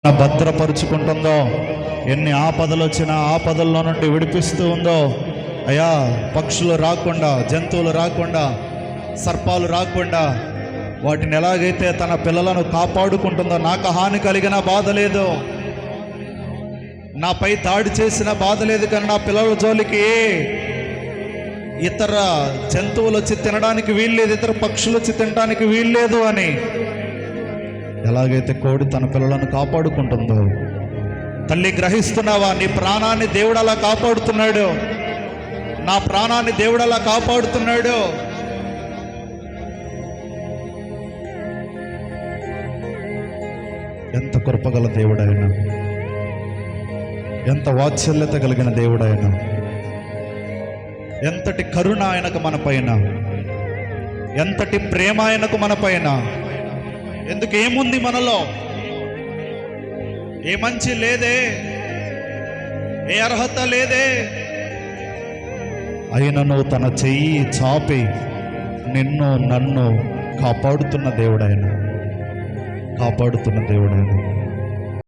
భద్రపరుచుకుంటుందో, ఎన్ని ఆపదలు వచ్చినా ఆపదల్లో నుండి విడిపిస్తూ ఉందో. అయ్యా, పక్షులు రాకుండా, జంతువులు రాకుండా, సర్పాలు రాకుండా వాటిని ఎలాగైతే తన పిల్లలను కాపాడుకుంటుందో, నాకు హాని కలిగిన బాధ లేదు, నాపై దాడి చేసిన బాధ లేదు, కానీ నా పిల్లల జోలికి ఇతర జంతువులు వచ్చి తినడానికి వీల్లేదు, ఇతర పక్షులు వచ్చి తినడానికి వీల్లేదు అని ఎలాగైతే కోడి తన పిల్లలను కాపాడుకుంటుందో. తల్లి, గ్రహిస్తున్నావా? నీ ప్రాణాన్ని దేవుడు అలా కాపాడుతున్నాడు, నా ప్రాణాన్ని దేవుడు అలా కాపాడుతున్నాడు. ఎంత కృపగల దేవుడైనా, ఎంత వాత్సల్యత కలిగిన దేవుడైనా, ఎంతటి కరుణ ఆయనకు మన పైన, ఎంతటి ప్రేమ ఆయనకు మన పైన. ఎందుకు? ఏముంది మనలో? ఏ మంచి లేదే, ఏ అర్హత లేదే, అయినను తన చెయ్యి చాపి నిన్ను నన్ను కాపాడుతున్న దేవుడైన, కాపాడుతున్న దేవుడైన.